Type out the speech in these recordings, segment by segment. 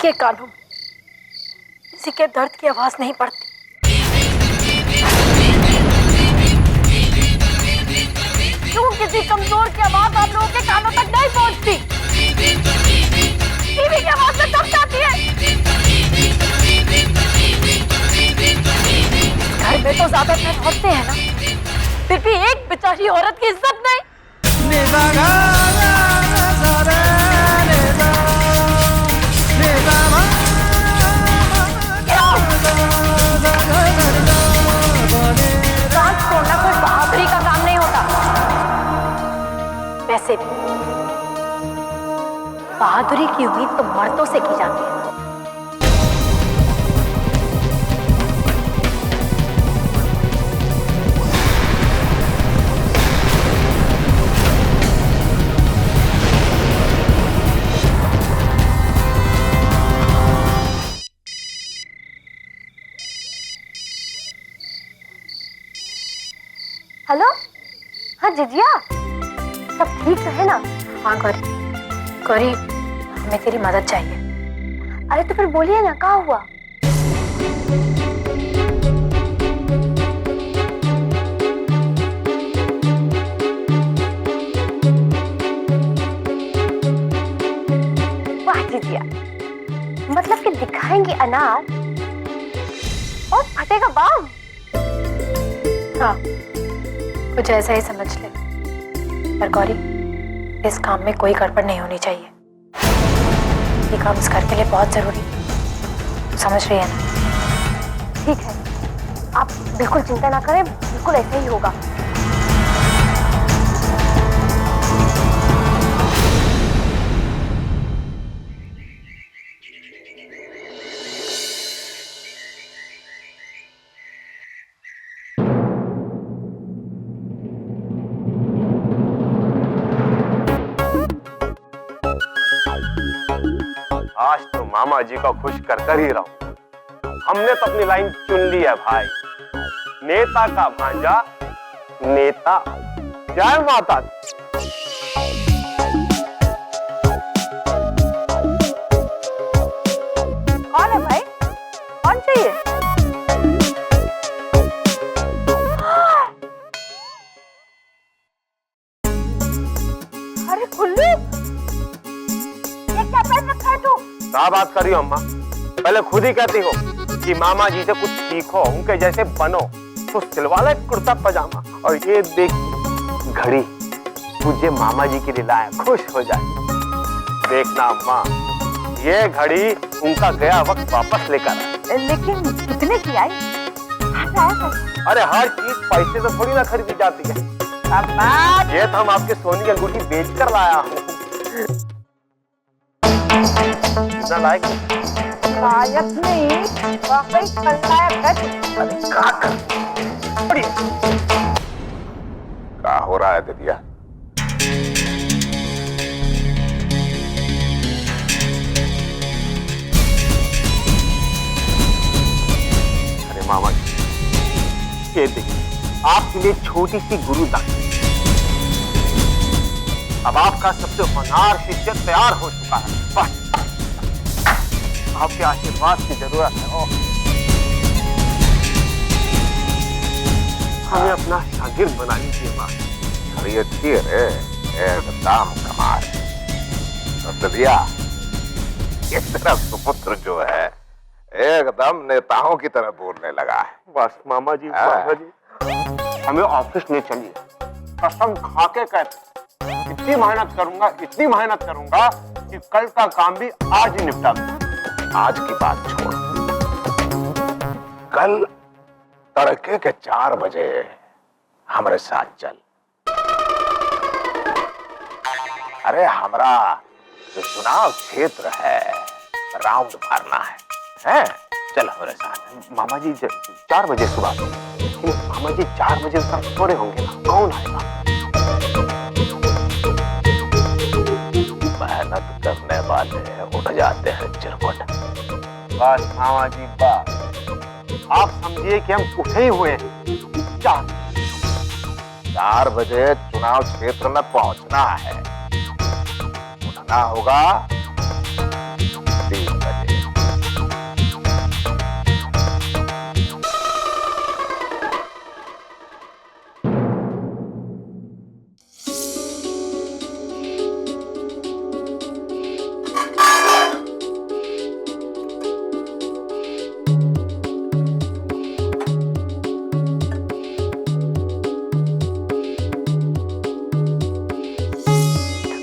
के कानों में किसी के दर्द की आवाज नहीं पड़ती। क्यों किसी कमजोर की आवाज आप लोगों के कानों तक नहीं पहुंचती? टीवी की आवाज में कब जाती है? घर में तो ज्यादातर होते हैं ना, फिर भी एक बेचारी औरत की इज्जत नहीं। सांस छोड़ना कोई बहादुरी का काम नहीं होता। वैसे भी बहादुरी की उम्मीद तो मर्दों से की जाती है। हेलो, हाँ जिजिया, सब ठीक तो है ना? हाँ गौरी, हमें तेरी मदद चाहिए। अरे तो फिर बोलिए ना, क्या हुआ? वाह जिजिया, मतलब कि दिखाएंगे अनार और फटेगा बाम। हाँ, कुछ ऐसा ही समझ ले। पर गौरी, इस काम में कोई गड़बड़ नहीं होनी चाहिए। ये काम इस घर के लिए बहुत जरूरी है, समझ रही है ना? ठीक है, आप बिल्कुल चिंता ना करें, बिल्कुल ऐसे ही होगा। आज तो मामा जी को खुश कर ही रहा हूं। हमने तो अपनी लाइन चुन ली है भाई। नेता का भांजा नेता। जय माता दी। कौन है भाई? कौन चाहिए? अरे खुल्लू, क्या बात कर रही हो अम्मा? पहले खुद ही कहती हो कि मामा जी से कुछ सीखो, उनके जैसे बनो। तो सिलवा लो कुर्ता पजामा। और ये देख घड़ी, तुझे मामा जी की लाया, खुश हो जाए। देखना अम्मा, ये घड़ी उनका गया वक्त वापस लेकर आए। लेकिन कितने की आई? अरे हर चीज पैसे से थोड़ी ना खरीदी जाती है। ये तो हम आपके सोने की अंगूठी बेच कर लाया हूँ। लायक नहीं, वाकई खलनायक है। क्या हो रहा है दीदिया? अरे मामा जी, ये देखिए, आपके लिए छोटी सी गुरु दान। अब आपका सबसे होनहार शिष्य तैयार हो चुका है। बस आपके आशीर्वाद की जरूरत है। हमें अपना शागिर्द बना लीजिए माँ। अच्छी है एकदम कमाल। ददिया, इस तरह सुपुत्र जो है एकदम नेताओं की तरह बोलने लगा है। बस मामा जी, हमें ऑफिस ले चलिए। कसम खा के कहते, इतनी मेहनत करूंगा कि कल का काम भी आज ही निपटा दूं। आज की बात छोड़, कल तड़के के 4 बजे हमारे साथ चल। अरे हमारा जो चुनाव क्षेत्र है, राउंड मारना है? चल हमारे साथ। मामा जी 4 बजे सुबह। मामा जी 4 बजे तक थोड़े होंगे ना, कौन आएगा? मेहनत करने वाले उठ जाते हैं चिरकुट। बस मामा जी बस, आप समझिए कि हम उठे ही हुए हैं। 4 बजे चुनाव क्षेत्र में पहुंचना है। उठना होगा 3 बजे।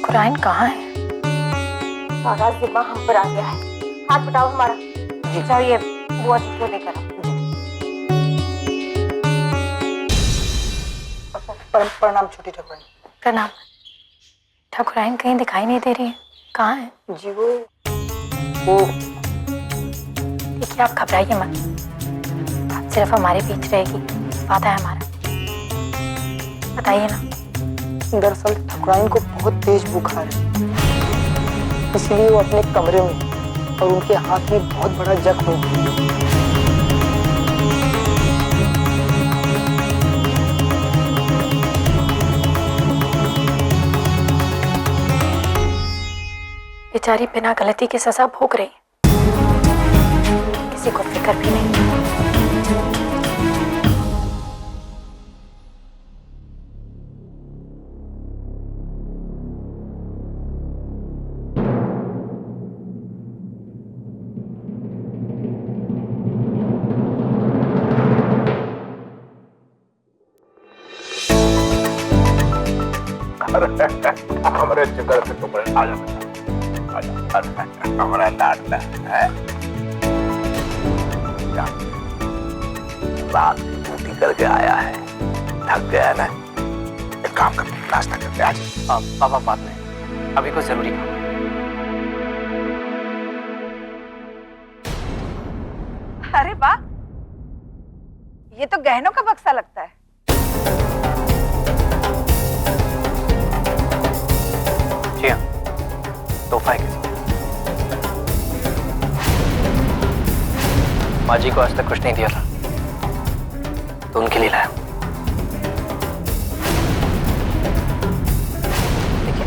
ठाकुराइन कहाँ है? सारा जिम्मा हम पर आ गया है। हाथ बटाओ हमारा। जी जाओ, ये बुआ जी को लेकर आओ। प्रणाम छोटी ठाकुराइन। प्रणाम। ठाकुराइन कहीं दिखाई नहीं दे रही है, कहाँ है? जी वो देखिए आप घबराइए मत, सिर्फ हमारे बीच रहेगी, वादा है हमारा। बताइए ना। दरअसल ठाकुराइन को बहुत तेज बुखार है, इसलिए वो अपने कमरे में, और उनके हाथ में बहुत बड़ा जख्म है। बेचारी बिना गलती की सजा भोग रही, किसी को फिक्र भी नहीं। हमारे जिगर से टुकड़े आजा हमारा लाडला है। रात की ड्यूटी करके आया है, थक गया ना। एक काम कर, नाश्ता करके आज। पापा बात नहीं, अभी कोई जरूरी काम है। अरे वाह, ये तो गहनों का बक्सा लगता है। जी हाँ, तोहफा है किसी माँ जी को आज तक कुछ नहीं दिया था, तो उनके लिए लाया। देखिए,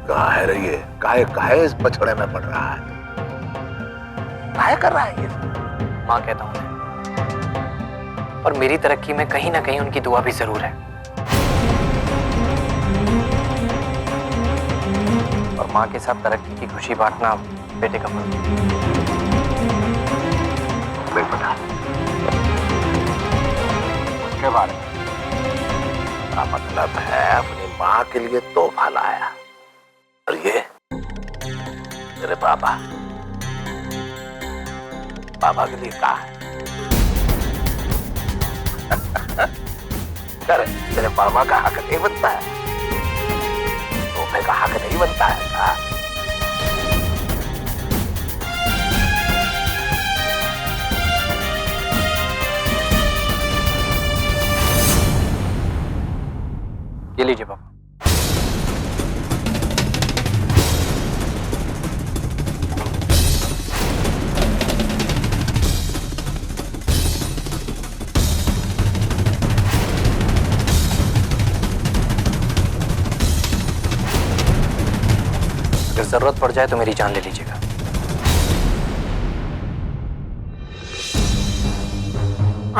कहाँ है रे ये? काहे इस बछड़े में पड़ रहा है? काहे कर रहा है ये? माँ कहता हूँ मैं, और मेरी तरक्की में कहीं ना कहीं उनकी दुआ भी जरूर है। और माँ के साथ तरक्की की खुशी बांटना बेटे का फर्ज है। नहीं पता उसके बारे में। का मतलब है अपनी माँ के लिए तोहफा लाया, और ये मेरे पापा के लिए कहा है? कर तेरे पापा का हक नहीं बनता है, तोहफे का हक नहीं बनता है का? ये लीजिए पापा। अगर जरूरत पड़ जाए तो मेरी जान ले लीजिएगा।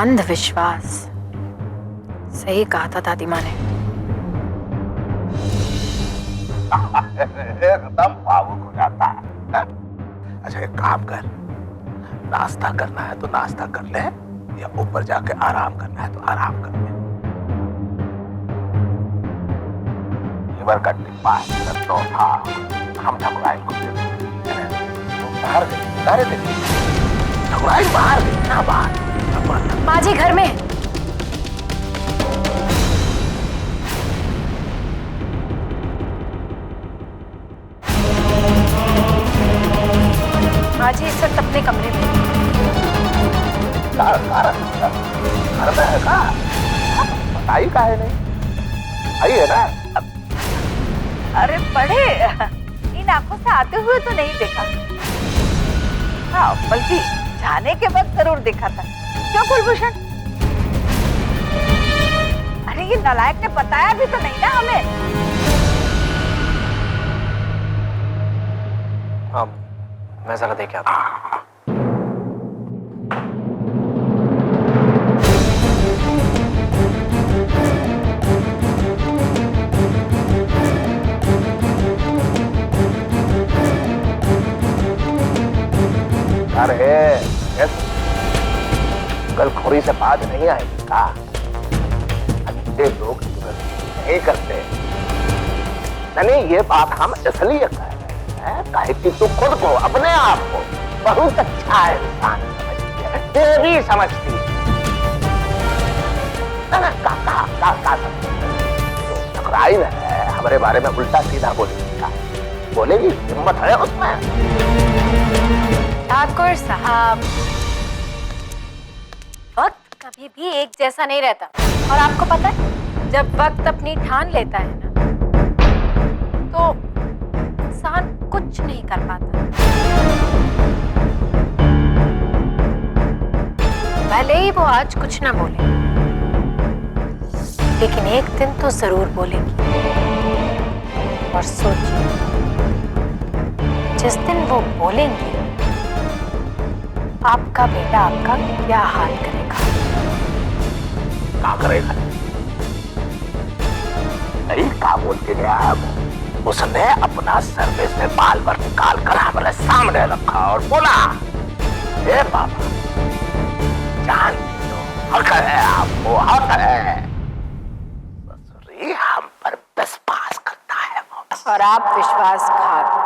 अंधविश्वास, सही कहा था दादी माँ ने। एकदम भावुक हो जाता है। अच्छा एक काम कर, नाश्ता करना है तो नाश्ता कर ले, या ऊपर जाके आराम करना है तो आराम कर ले। लीवर का डिब्बा है, तोहफा हम ठाकुराइन को दे देंगे। बाहर गए, अरे देखिए ठाकुराइन बाहर गई ना, बाहर। माँ जी घर में। माँ जी इस वक्त अपने कमरे में। घर में है का? बताई काहे नहीं? आई है ना? अरे बड़े, इन आंखों से आते हुए तो नहीं देखा। हाँ, बल्कि जाने के वक्त जरूर देखा था। क्यों कुलभूषण? अरे ये नालायक ने बताया भी तो नहीं ना हमें। हाँ, मैं जरा देख के आता हूँ। अरे कल खोरी से बात नहीं आएगी का? अच्छे लोग नहीं करते। नहीं, ये बात हम इसलिए कह रहे हैं काहे कि तू खुद को, अपने आप को बहुत अच्छा इंसान समझती है, देवी समझती है। का टकराई है हमारे बारे में उल्टा सीधा बोलेगी का? बोलेगी, हिम्मत है उसमें? ठाकुर साहब, वक्त कभी भी एक जैसा नहीं रहता, और आपको पता है जब वक्त अपनी ठान लेता है ना तो इंसान कुछ नहीं कर पाता। भले ही वो आज कुछ ना बोले, लेकिन एक दिन तो जरूर बोलेगी। और सोचिए, जिस दिन वो बोलेंगे आपका बेटा आपका क्या हाल करेगा? क्या करेगा? नहीं, क्या बोल के गया है वो? उसने अपना सर में से बाल भर निकाल कर हमारे सामने रखा और बोला, हे बाबा, जानती हो हक है आपको, हक है। ससुरी हम पर विश्वास करता है वो। और आप विश्वासघात।